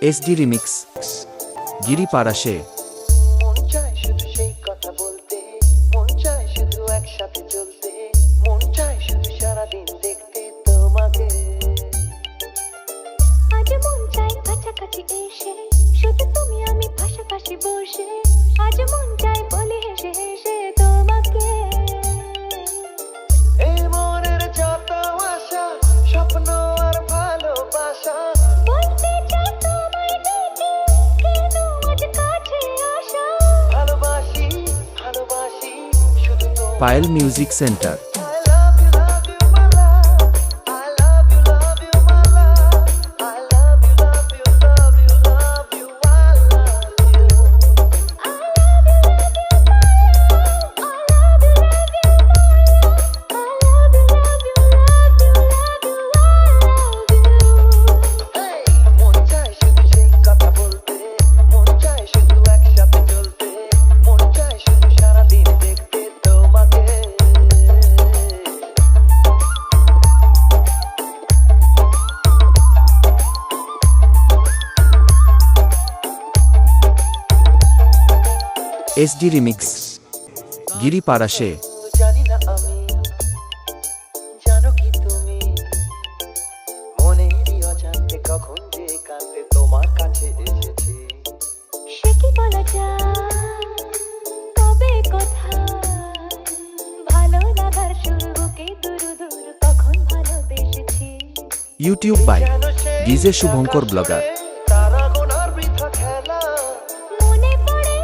SD remix Giri পারাশে। মন চায় শুধু সেই কথা বলতে, মন চায় শুধু একসাথে চলতে, মন চায় শুধু সারাদিন দেখতে তোমাকে। আজ মন চায় কাছাকাছি এসে, শুধু তুমি আমি পাশাপাশি বসে, আজ মন চায় বলে হেসে হেসে তোমাকে। এই মনের যত আশা, স্বপ্ন আর ভালোবাসা, বলতে চাই তোমায় দেখে, কেন আজ কাছে আসা। ভালোবাসি ভালোবাসি শুধু তোমায়। Payel music centre. I love you, my love. I love you, my love. I love you, love you, love you, love you. I hey, মন চায় শুধু সেই কথা বলতে, মন চায় শুধু একসাথে চলতে, মন চায় শুধু সারাদিন দেখতে তোমাকে। SD remix Giri পারাশে। জানি না আমি, জানো কি তুমি, মনেরই অজান্তে কখন যে কাঁদতে তোমার কাছে এসেছি। সে কি বলা যায়, তবে কোথায় ভালো লাগার শুরু বুকে দূর দূর কখন ভালোবেসেছি। ইউটিউব বাই যেন সেই ডিজে শুভঙ্কর ব্লগার। তারা গোনার বৃথা খেলা। মনে পড়ে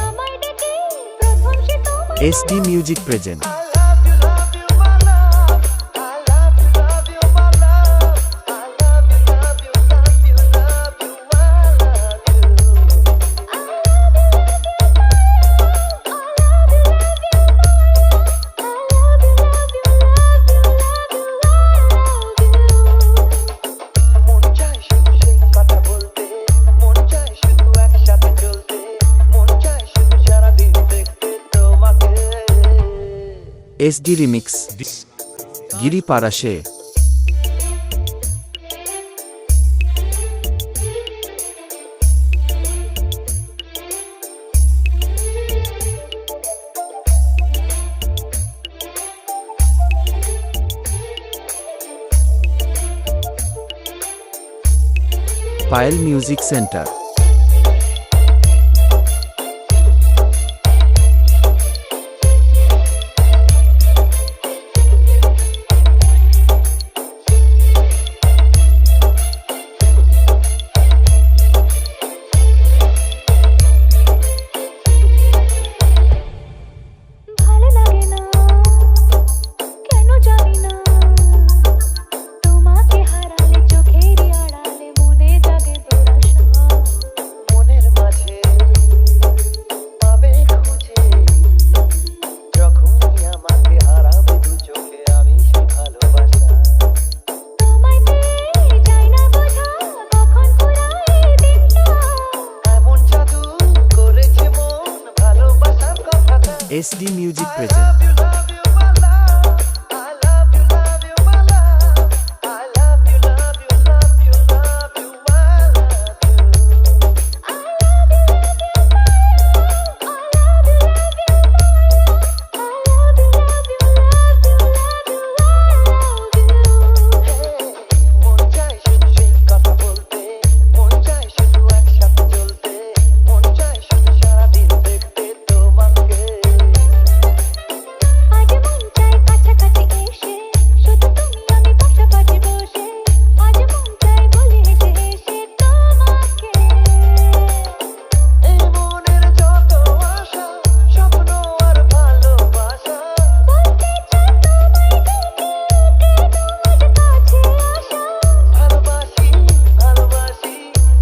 আমায় ডেকে প্রথম সে তোমার SD music present. I love you, my love. I love you, my love. I love you, love you, love you, love you. I love you. মন চায় শুধু সেই কথা বলতে, মন চায় শুধু একসাথে চলতে, মন চায় শুধু সারাদিন দেখতে তোমাকে। এসডি রিমিক্স গিরি পারাশে। Payel music centre. ভালো লাগে না কেন জানি না, তোমাকে হারালে চোখেরই আড়ালে মনে জাগে দুরাশা। মনের মাঝে পাবে খুঁজে, যখনই আমাকে হারাবে দু চোখে আমি সে ভালোবাসা। তোমায় পেয়ে যাই না বোঝা, কখন ফুরায় দিনটা। এমন জাদু করেছে মন ভালোবাসার কথাটা। SD music present. Love you, my love. I love you, my love. I love you, love you, love you, love you. I love you. মন চায় শুধু সেই কথা বলতে, মন চায় শুধু একসাথে চলতে, মন চায় শুধু সারাদিন দেখতে তোমাকে। আজ মন চায় কাছাকাছি এসে, শুধু তুমি আমি পাশাপাশি বসে, আজ মন চায় বলে হেসে হেসে তোমাকে। এই মনের যত আশা, স্বপ্ন আর ভালোবাসা, বলতে চাই তোমায় দেখে, কেন আজ কাছে আসা। ভালোবাসি ভালোবাসি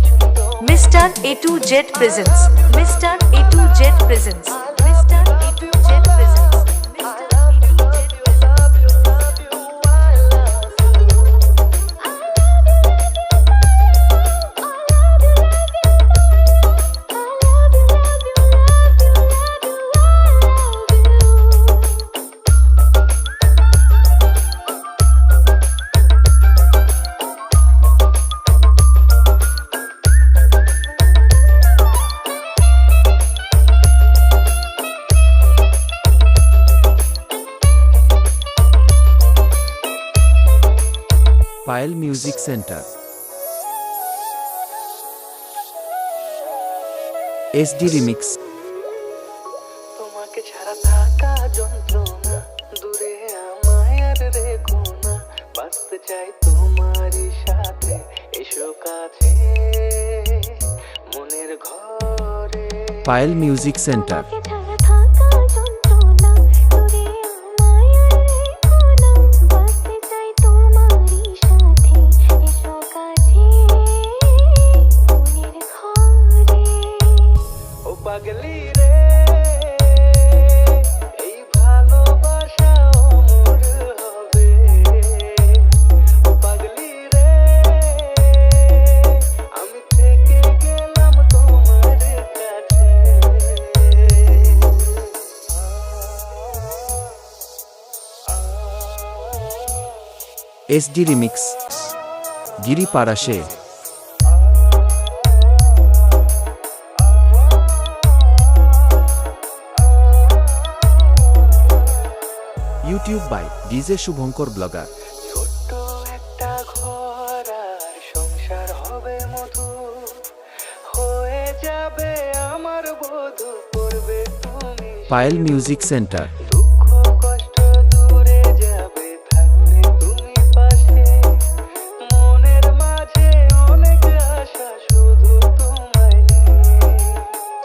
শুধু তোমায়। Mr. A2 Jet presents. Mr. A2 Jet presents. Mr. A2 Jet presents. I love you, love you, love you, love you. I love you. Payel music centre, SD remix. তোমাকে ছাড়া থাকা যন্ত্রণা, দূরে আমায় আর রেখো না, বাঁচতে চাই তোমারই সাথে, এসো কাছে মনের ঘরে। পায়েল মিউজিক সেন্টার, তোমাকে ছাড়া থাকা যন্ত্রণা, দূরে আমায় আর রেখো না, বাঁচতে চাই তোমারই সাথে, এসো কাছে মনের ঘরে। ও পাগলি রে, এই ভালোবাসা অমর হবে। ও পাগলি রে, আমি থেকে গেলাম তোমার কাছে। SD রিমিক্স, গিরি পারাশে। YouTube by DJ Shubhankar blogger. ছোট্ট একটা ঘর আর সংসার হবে মধুর, হয়ে যাবে আমার বধূ, পড়বে তুমি পায়েল মিউজিক সেন্টার, দুঃখ কষ্ট দূরে যাবে, থাকলে তুমি পাশে, মনের মাঝে অনেক আশা শুধু তোমায় নিয়ে।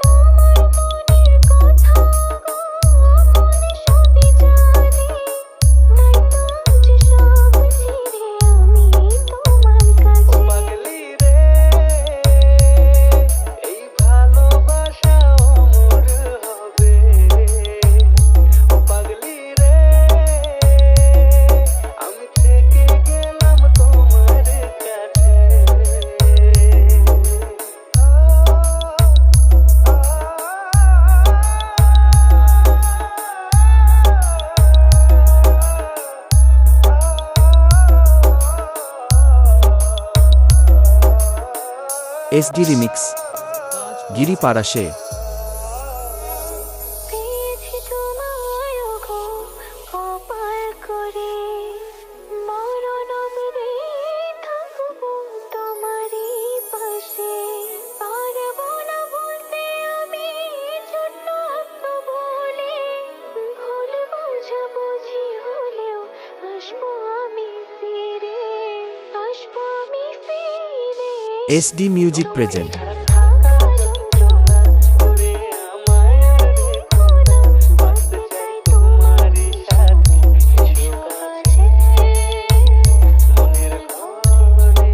তোমার মনের কথা গো মনে সবই জানি, তাই তো আজ সব ছেড়ে আমি তোমার ও কাছে। পাগলি রে, এই ভালোবাসা অমর হবে। ও পাগলি রে, আমি থেকে গেলাম তোমার কাছে। SD remix, Giri পারাশে। পেয়েছি তোমায় গো কপাল করে, মরণ অবধি থাকবো তোমারই পাশে। পারবো না বলতে আমি ছোট্ট একটা বলে, ভুল বোঝাবুঝি হলেও আসবো আমি ফিরে, আসবো আমি ফিরে। SD মিউজিক প্রেজেন্ট, থাকা যন্ত্রণা, দূরে আমায় আর রেখো না, বাঁচতে চাই তোমারই সাথে, এসো কাছে মনের ঘরে।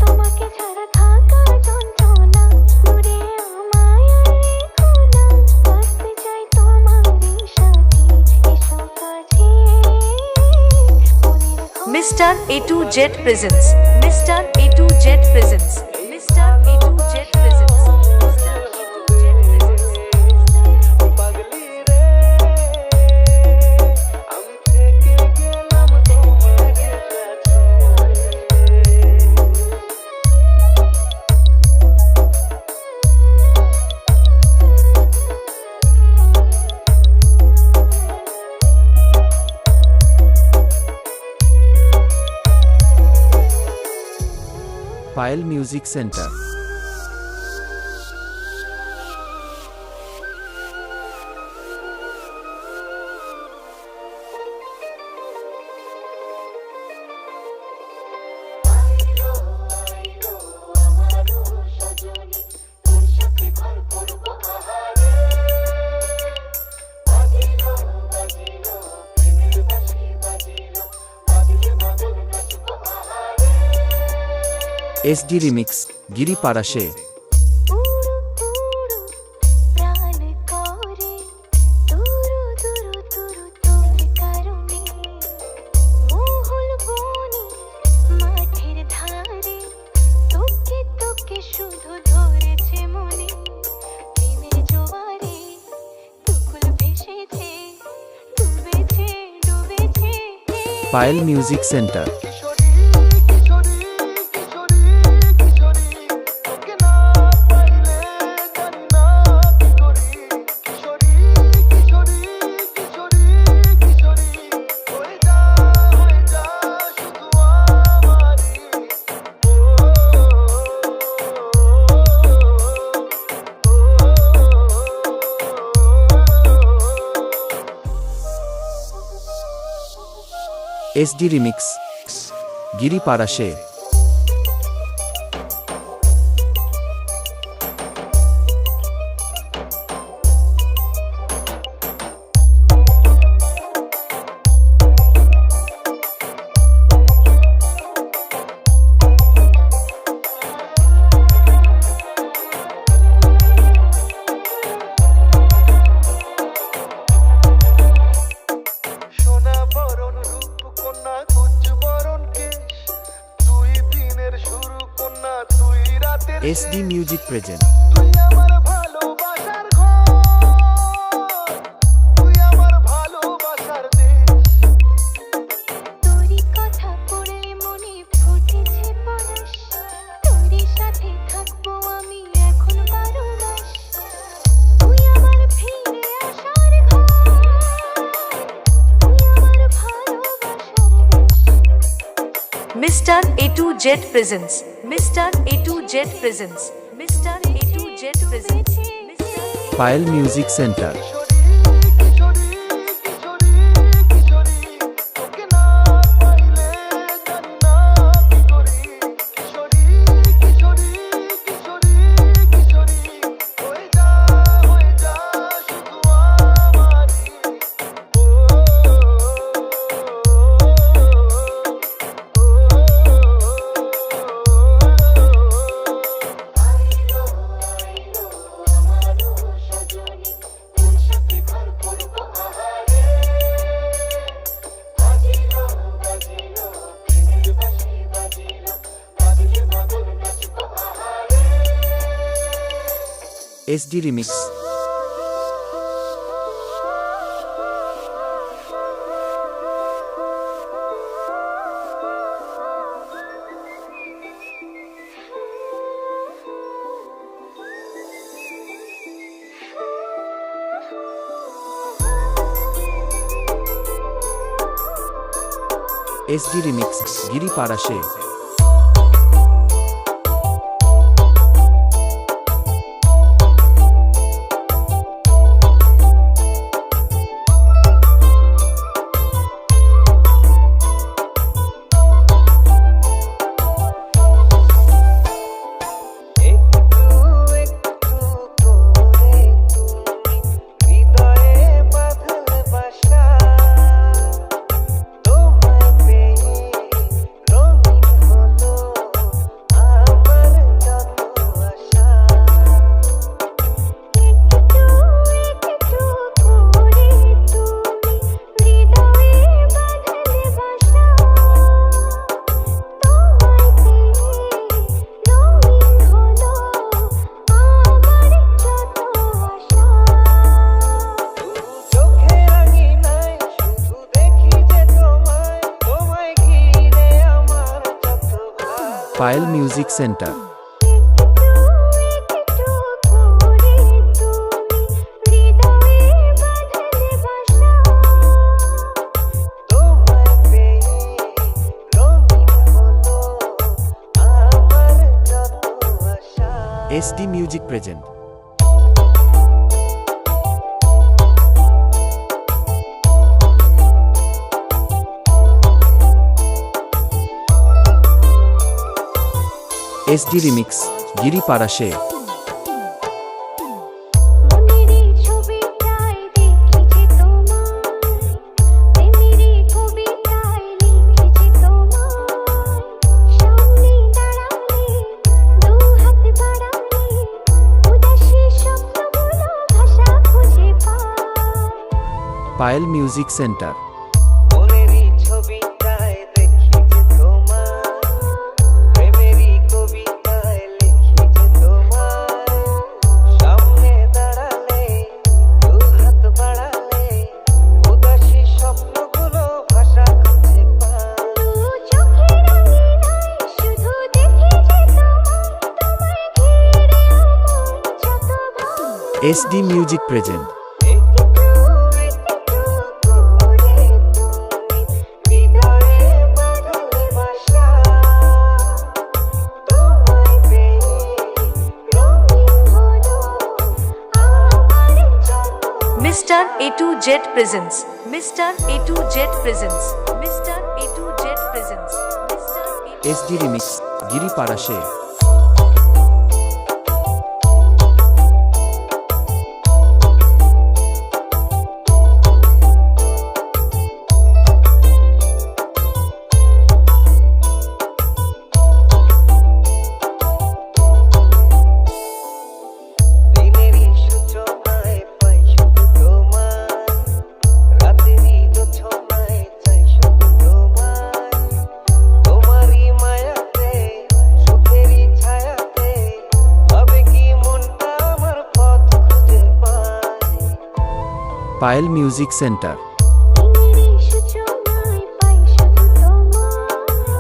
তোমাকে ছাড়া থাকা যন্ত্রণা, দূরে আমায় আর রেখো না, বাঁচতে চাই তোমারই সাথে, এসো কাছে মনের ঘরে। Mr. A2Z presents. Mr. A2Z presents. Mr. A2Z presents. Mr. A2Z presents. ও পাগলি রে, আমি থেকে গেলাম তোমার কাছে। Payel music centre, SD remix, Giri পারাশে। উড়ু উড়ু প্রাণ করে, দুরু দুরু দুরু তোর কারণে, মহল বনে মাঠের ধারে, তোকে তোকে শুধু ধরেছে মনে, প্রেমের জোয়ারে দুকুল ভেসেছে, ডুবেছে ডুবেছে। পায়েল মিউজিক সেন্টার, কিশোরী কিশোরী কিশোরী কিশোরী, তোকে না পাইলে জানি না কি করি। কিশোরী কিশোরী কিশোরী কিশোরী, হয়ে যা শুধু SD Remix Giri Parashe সোনা বরণ রূপ কন্যা কুচ বরণ কেশ তুই দিনের শুরু কন্যা তুই রাতের SD Music Present তুই আমার ভালোবাসার ঘর তুই আমার ভালোবাসার দেশ তোরই কথা পড়লে মনে ফুটেছে পরশ তোরই সাথে থাকবো আমি এখন 12 মাস তুই আমার ফিরে আসার ঘর তুই আমার ভালোবাসার দেশ Mr. A2Z presents. Mr. A2Z presents. Mr. A2Z presents. Payal Music Center Kishori Kishori Kishori তোকে না পাইলে জানি না কি করি কিশোরী কিশোরী কিশোরী কিশোরী হয়ে যা শুধু আমারই SD Remix SD Remix Giri Parashe একটু একটু করে তুমি হৃদয়ে বাঁধলে বাসা তোমায় পেয়ে রঙিন হলো আমার যত আশা একটু একটু করে তুমি হৃদয়ে বাঁধলে বাসা তোমায় পেয়ে রঙিন হলো আমার যত আশা চোখে আঙিনায় শুধু দেখি যে তোমায় ঘিরে আমার যত ভালো Payal Music Center একটু একটু করে তুমি হৃদয়ে বাঁধলে বাসা তোমায় পেয়ে রঙিন হলো আমার যত আশা SD Music Present SD Remix Giri Parashe মনেরই ছবিটায় দেখেছি তোমায় প্রেমেরই কবিতায় লিখেছি তোমায় সামনে দাঁড়ালে দু হাত বাড়ালে উদাসী স্বপ্নগুলো ভাষা খুঁজে পায় Payal Music Center মনেরই ছবিটায় দেখি যে তোমায় প্রেমেরই কবিতায় লিখি যে তোমায় সামনে দাঁড়ালে দু হাত বাড়ালে উদাসী স্বপ্নগুলো ভাষা খুঁজে পায় দু চোখের আঙিনায় শুধু দেখি যে তোমায় ঘিরে আমার যত ভালো SD Music Present একটু একটু করে তুমি হৃদয়ে বাঁধলে বাসা তোমায় পেয়ে রঙিন হলো আমার যত Mr. A2Z presents. Mr. A2Z presents. Mr. A2Z presents Mr. A2 SD Remix, Giri Parashe. দিনেরই সূচনায় পাই শুধু তোমায়, রাতেরই জোছনায় চাই শুধু তোমায়। তোমারই মায়াতে, সুখেরই ছায়াতে, ভাবে কি মনটা আমার পথ খুঁজে পায়। Payel music centre. দিনেরই সূচনায় পাই শুধু তোমায়,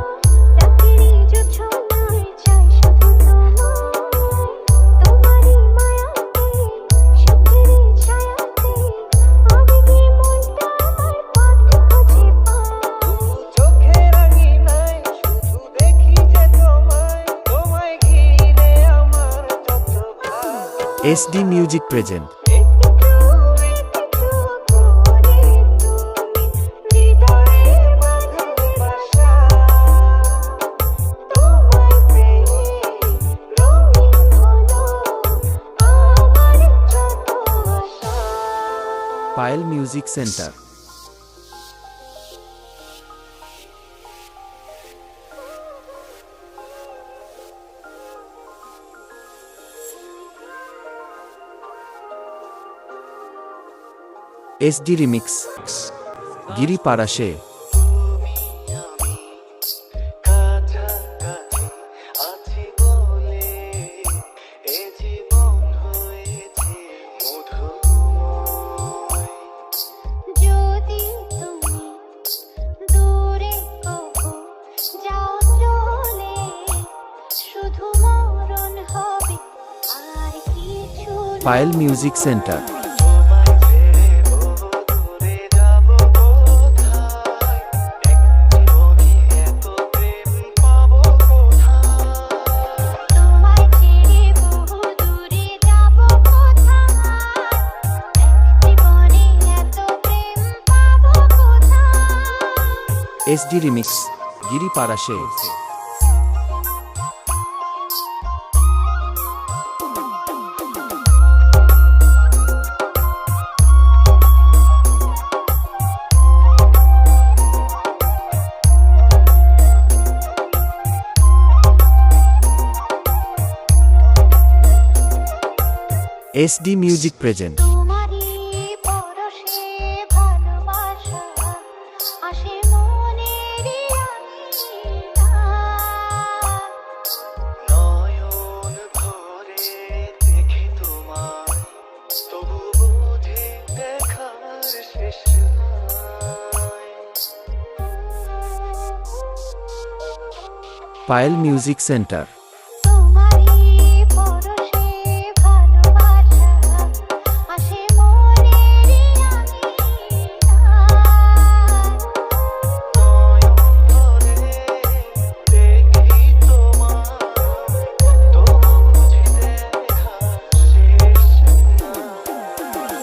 রাতেরই জোছনায় চাই শুধু তোমায়। তোমারই মায়াতে, সুখেরই ছায়াতে, আবেগে মনটা আমার পথ খুঁজে পায়। চোখে রাঙিনায় শুধু দেখি যে তোমায়, তোমায় ঘিরে আমার যত ভালো। SD Music Present. একটু একটু করে তুমি হৃদয়ে বাঁধলে বাসা, তোমায় পেয়ে রঙিন হলো আমার যত আশা। Payel music centre. SD Remix, Giri Parashe. কাছাকাছি আছি বলে এ জীবন হয়েছে মধুময়। যদি তুমি দূরে কখো যাও চলে, শুধু মরণ হবে আর কিছু না। Payel music centre. তোমায় ছেড়ে বহু দূরে যাব কোথায়, এক জীবনে এত প্রেম পাবো কোথায়। তোমায় ছেড়ে বহু দূরে যাব কোথায়, এক জীবনে এত প্রেম পাবো কোথায়। SD Remix, Giri Parashe. SD Music Present. তোমারই পরশে ভালোবাসা আসে মনেরই আঙিনায়। নয়ন ভরে দেখি তোমায়, তবু বুঝি দেখার শেষ নাই। Payel music centre. তোমারই পরশে ভালোবাসা আসে মনেরই আঙিনায়। নয়ন ভরে দেখি তোমায়, তবু বুঝি দেখার শেষ নাই।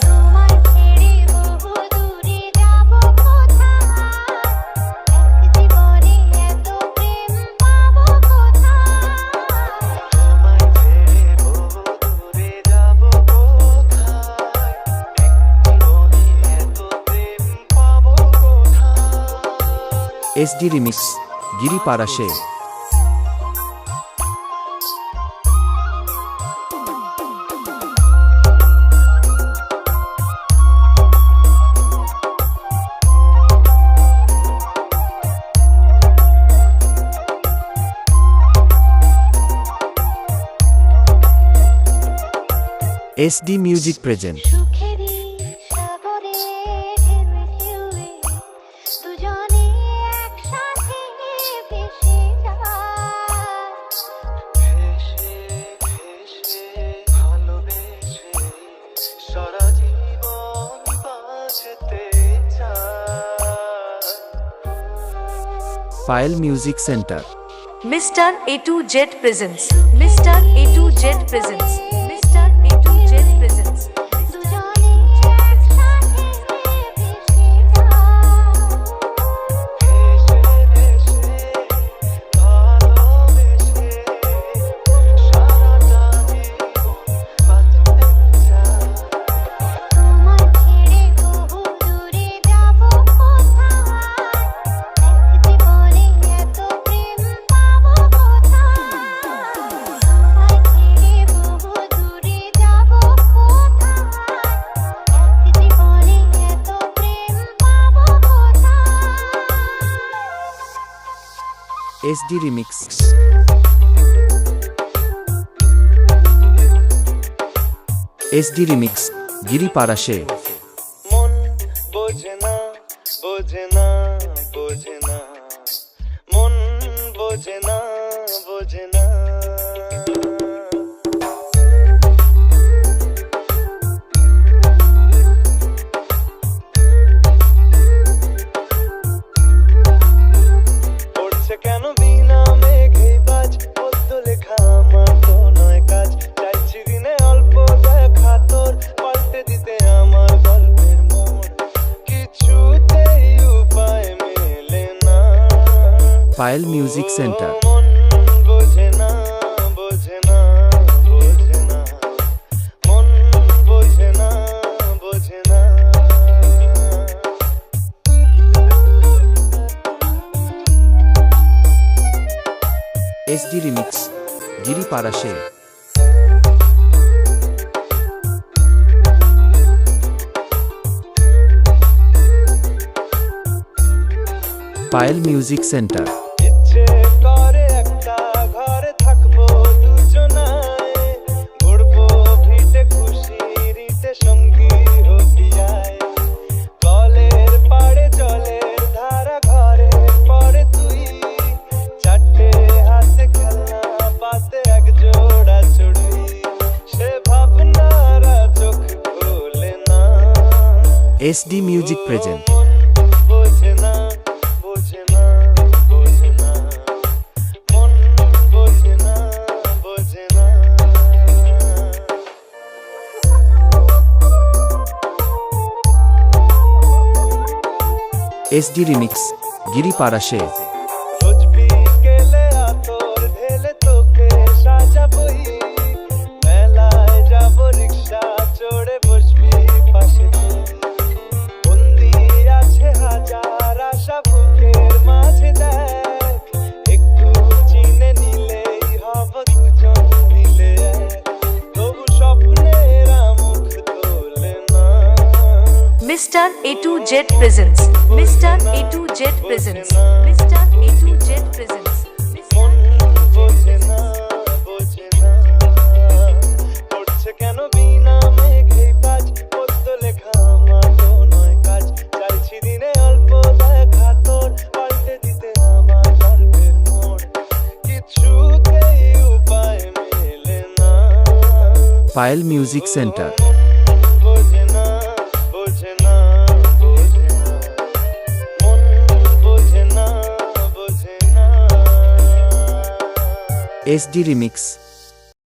তোমায় ছেড়ে বহু দূরে যাব কোথায়, এক জীবনে এত প্রেম পাবো কোথায়। তোমায় ছেড়ে বহু দূরে যাব কোথায়, এক জীবনে এত প্রেম পাবো কোথায়। SD Remix, Giri Parashe. SD Music Present. সুখেরই সাগরে ঢেউয়ে ঢেউয়ে দুজনে একসাথে ভেসে যায়। ভেসে ভেসে ভালোবেসে সারা জীবন বাঁচতে চাই। Payel music centre. Mr. A2 Jet presents Mr. A2 Jet presents Mr. A2 Jet presents দুজনে একসাথে ভেসে যায়। ভেসে ভেসে SD Remix. SD Remix, Giri Parashe. মন বোঝে না বোঝে না বোঝে না মন বোঝে না বোঝে না পড়ছে কেন বিনা মেঘে বাজ পদ্য লেখা আমার তো নয় কাজ চাইছি দিনে অল্প দেখা তোর পাল্টে দিতে আমার গল্পের মোড় কিছুতেই উপায় মেলে না Pile Music Center. মন বোঝে না বোঝে না বোঝে না মন বোঝে না বোঝে না SD Remix, Giri Parashe. Pile Music Center. ইচ্ছে করে একটা ঘরে থাকবো দুজনায় ঘুরবো ফিরতে খুশিতে সঙ্গী হটিয়ায় কলের পাড়ে জলের ধারা ঘরে পরে তুই চারটে হাতে খেলনা পাতে এক জোড়া চুড়ি সে ভাবনারা চোখ খোলে না SD Music Present. মন বোঝে না বোঝে না বোঝে না মন বোঝে না বোঝে না SD Remix, Giri Parashe. রোজ বিকেলে আতর ঢেলে তোকে সাজাবই মেলায় যাব রিক্সা চড়ে বসবি পাশে তুই বন্দি আছে হাজার আশা বুকের মাঝে দেখ একটু চিনে নিলেই হব দুজন মিলে এক। তবু স্বপ্নের মুখ তোলে না Mr. A2Z presents. Mr. A2Z presents. Mr. A2Z presents. মন বোঝে না বোঝে না পড়ছে কেন বিনা মেঘে বাজ পদ্য লেখা আমার তো নয় কাজ চাইছি দিনে অল্প দেখা তোর পাল্টে দিতে আমার গল্পের মোড় কিছুতেই উপায় মেলে না Pile Music Center. মন বোঝে না বোঝে না বোঝে না মন বোঝে না বোঝে না SD Remix.